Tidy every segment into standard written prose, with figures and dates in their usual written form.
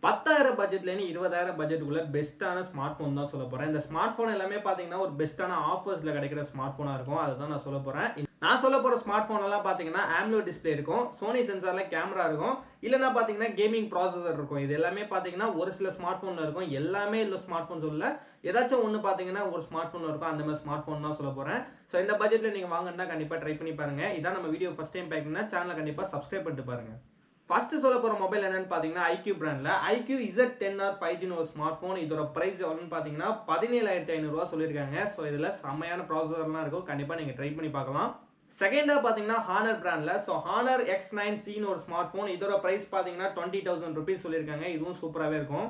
10,000 பட்ஜெட்லேருந்து 20,000 பட்ஜெட்டுக்குள்ள பெஸ்ட்டான smart phone தான் சொல்ல போறேன். இந்த ஸ்மார்ட் ஃபோன் எல்லாமே பார்த்தீங்கன்னா ஒரு பெஸ்ட்டான ஆஃபர்ஸ்ல கிடைக்கிற ஸ்மார்ட் ஃபோனா இருக்கும். அதுதான் நான் சொல்ல போறேன். நான் சொல்ல போற ஸ்மார்ட் ஃபோன் எல்லாம் பார்த்தீங்கன்னா AMOLED டிஸ்ப்ளே இருக்கும், சோனி சென்சார்ல கேமரா இருக்கும், இல்லைன்னா பார்த்தீங்கன்னா கேமிங் ப்ராசஸர் இருக்கும். இது எல்லாமே பார்த்தீங்கன்னா ஒரு சில ஸ்மார்ட் ஃபோன்ல இருக்கும். எல்லாமே இல்லை ஸ்மார்ட் ஃபோன் சொல்லல, ஏதாச்சும் ஒன்று பார்த்தீங்கன்னா ஒரு ஸ்மார்ட் ஃபோன் இருக்கும். அந்த மாதிரி ஸ்மார்ட் ஃபோன் தான் சொல்ல போறேன். ஸோ இந்த பட்ஜெட்ல நீங்க வாங்கினா கண்டிப்பா ட்ரை பண்ணி பாருங்க. இதான் நம்ம வீடியோ ஃபர்ஸ்ட் டைம் பார்க்கணும்னா சேனலை கண்டிப்பா சப்ஸ்கிரைப் பண்ணிட்டு பாருங்க. ஃபர்ஸ்ட் சொல்ல போற மொபைல் என்னன்னு பாத்தீங்கன்னா IQ பிராண்ட்ல IQ Z10R 5G ஒரு ஸ்மார்ட் போன். இதோட பிரைஸ் எவ்வளவுன்னு பாத்தீங்கன்னா 17,500 ரூபாய் சொல்லிருக்காங்க. சோ இதுல செமையான ப்ராசஸர்லாம் இருக்கும், கண்டிப்பா நீங்க ட்ரை பண்ணி பார்க்கலாம். செகண்டா பாத்தீங்கன்னா Honor பிராண்ட்ல Honor X9C ஒரு ஸ்மார்ட் போன். இதோட பிரைஸ் பாத்தீங்கன்னா 20,000 ரூபீஸ் சொல்லிருக்காங்க. இதுவும் சூப்பராவே இருக்கும்.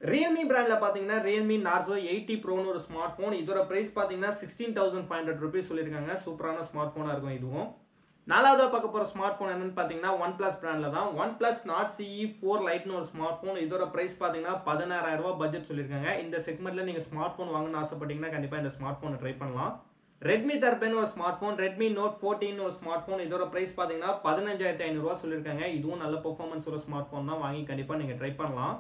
Realme பிராண்ட்ல பாத்தீங்கன்னா Realme Narzo 80 Pro ஒரு ஸ்மார்ட் போன். இதோட பிரைஸ் பாத்தீங்கன்னா 16,500 ரூபீஸ் சொல்லிருக்காங்க. சூப்பரான ஸ்மார்ட் போனா இருக்கும் இதுவும். நாலாவதா பார்க்க போற ஸ்மார்ட் போன் என்னன்னு பாத்தீங்கன்னா OnePlus பிராண்ட்ல தான் OnePlus Nord CE 4 Lite ஒரு ஸ்மார்ட் போன். இதோட பிரைஸ் பாத்தீங்கன்னா 16,000 ரூபாய் பட்ஜெட் சொல்லிருக்காங்க. இந்த செக்மெண்ட்ல நீங்க ஸ்மார்ட் போன் வாங்கணும்னு ஆசைப்பட்டீங்கன்னா கண்டிப்பா இந்த ஸ்மார்ட் போனை ட்ரை பண்ணலாம். Redmi Thunderbolt ஒரு ஸ்மார்ட் போன், Redmi Note 14 ஒரு ஸ்மார்ட் போன். இதோட பிரைஸ் பாத்தீங்கன்னா 15,500 ரூபாய் சொல்லிருக்காங்க. இதுவும் நல்ல பெர்ஃபார்மன்ஸ் உள்ள ஸ்மார்ட் போன் தான், வாங்கி கண்டிப்பா நீங்க ட்ரை பண்ணலாம்.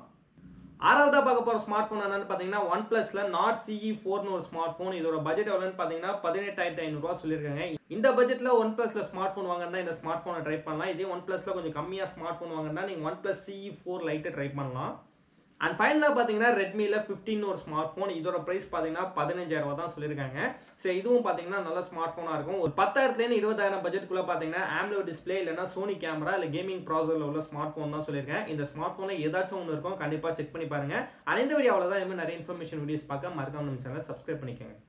ஆறாவதா பார்க்க போற ஸ்மார்ட் போன் என்னன்னு பாத்தீங்கன்னா OnePlusல Nord CE 4 ஒரு ஸ்மார்ட் போன். இதோட பட்ஜெட் எவ்வளவுன்னு பாத்தீங்கன்னா 18,500 ரூபாய் சொல்லிருக்காங்க. இந்த பட்ஜெட்ல OnePlusல ஸ்மார்ட் போன் வாங்குறதா இந்த ஸ்மார்ட் போனை ட்ரை பண்ணலாம். இதே OnePlusல கொஞ்சம் கம்மியா ஸ்மார்ட் போன் வாங்குறதா நீங்க OnePlus CE 4 Lite ட்ரை பண்ணலாம். அண்ட் ஃபைனலா பாத்தீங்கன்னா Redmiல 15 ஒரு ஸ்மார்ட் போன். இதோட பிரைஸ் பாத்தீங்கன்னா 15,000 ரூபாய் தான் சொல்லிருக்காங்க. சோ இதுவும் பாத்தீங்கன்னா நல்ல ஸ்மார்ட் போனா இருக்கும். ஒரு 10,000 இருந்து 20,000 பட்ஜெட்குள்ள பாத்தீங்கன்னா AMOLED டிஸ்ப்ளே இல்லனா சோனி கேமரா இல்ல கேமிங் ப்ராசஸர்ல உள்ள ஸ்மார்ட் போன் தான் சொல்லிருக்கேன். இந்த ஸ்மார்ட் போன்ல ஏதாச்சும் ஒன்னு இருக்கும், கண்டிப்பா செக் பண்ணி பாருங்க. இந்த வீடியோ அவ்வளவுதான். இன்னும் நிறைய இன்ஃபர்மேஷன் வீடியோஸ் பார்க்க மறக்காம நம்ம சேனலை சப்ஸ்கிரைப் பண்ணிக்கோங்க.